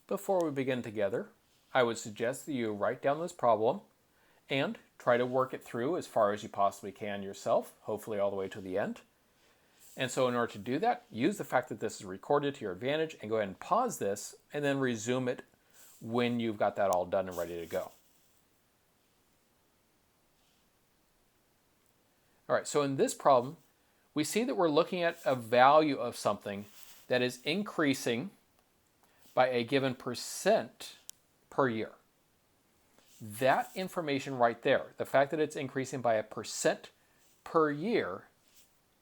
Before we begin together, I would suggest that you write down this problem and try to work it through as far as you possibly can yourself, hopefully all the way to the end. And so in order to do that, use the fact that this is recorded to your advantage and go ahead and pause this and then resume it when you've got that all done and ready to go. All right, so in this problem, we see that we're looking at a value of something that is increasing by a given percent per year. That information right there, the fact that it's increasing by a percent per year,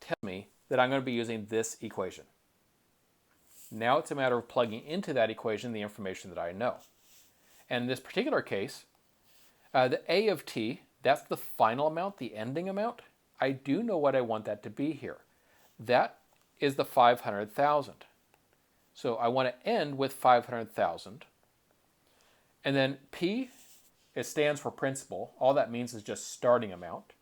tells me that I'm going to be using this equation. Now it's a matter of plugging into that equation the information that I know. And in this particular case, the A of t, that's the final amount, the ending amount. I do know what I want that to be here. That is the 500,000. So I want to end with 500,000. And then P, it stands for principal. All that means is just starting amount.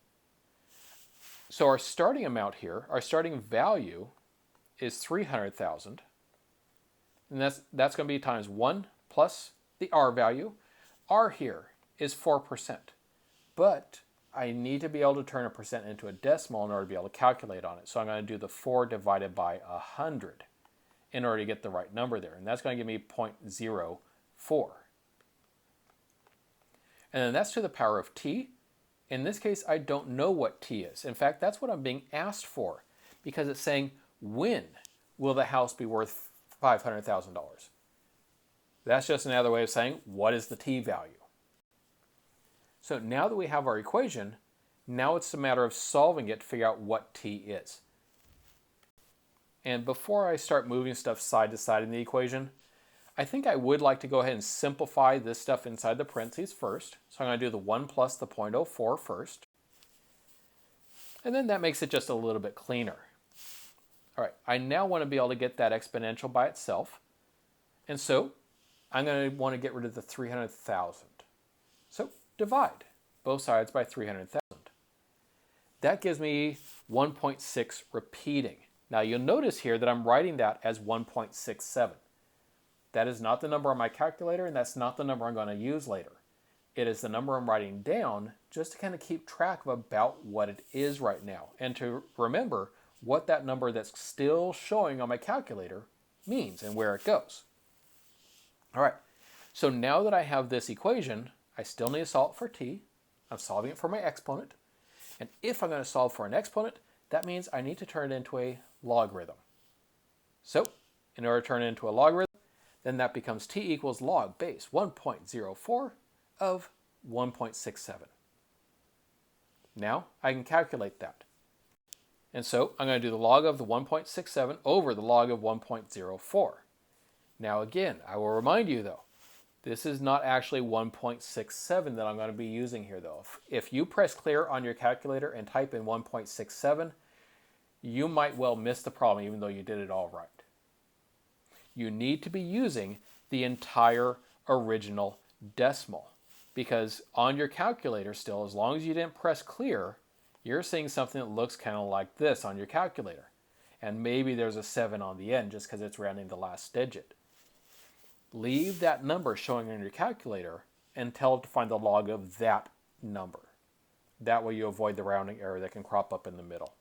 So our starting amount here, our starting value is 300,000. And that's going to be times 1 plus the R value. R here is 4%. But I need to be able to turn a percent into a decimal in order to be able to calculate on it. So I'm going to do the 4 divided by 100 in order to get the right number there. And that's going to give me 0.04. And then that's to the power of t. In this case, I don't know what t is. In fact, that's what I'm being asked for, because it's saying, when will the house be worth $500,000? That's just another way of saying, what is the t value? So now that we have our equation, now it's a matter of solving it to figure out what t is. And before I start moving stuff side to side in the equation, I think I would like to go ahead and simplify this stuff inside the parentheses first. So I'm going to do the 1 plus the 0.04 first. And then that makes it just a little bit cleaner. All right, I now want to be able to get that exponential by itself. And so I'm going to want to get rid of the 300,000. So divide both sides by 300,000. That gives me 1.6 repeating. Now you'll notice here that I'm writing that as 1.67. That is not the number on my calculator, and that's not the number I'm going to use later. It is the number I'm writing down just to kind of keep track of about what it is right now, and to remember what that number that's still showing on my calculator means and where it goes. All right, so now that I have this equation, I still need to solve for t. I'm solving it for my exponent. And if I'm going to solve for an exponent, that means I need to turn it into a logarithm. So in order to turn it into a logarithm, then that becomes t equals log base 1.04 of 1.67. Now I can calculate that. And so I'm going to do the log of the 1.67 over the log of 1.04. Now again, I will remind you though, this is not actually 1.67 that I'm going to be using here though. If you press clear on your calculator and type in 1.67, you might well miss the problem even though you did it all right. You need to be using the entire original decimal, because on your calculator still, as long as you didn't press clear, you're seeing something that looks kind of like this on your calculator. And maybe there's a 7 on the end just because it's rounding the last digit. Leave that number showing on your calculator and tell it to find the log of that number. That way you avoid the rounding error that can crop up in the middle.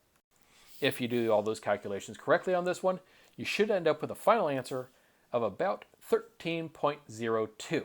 If you do all those calculations correctly on this one, you should end up with a final answer of about 13.02.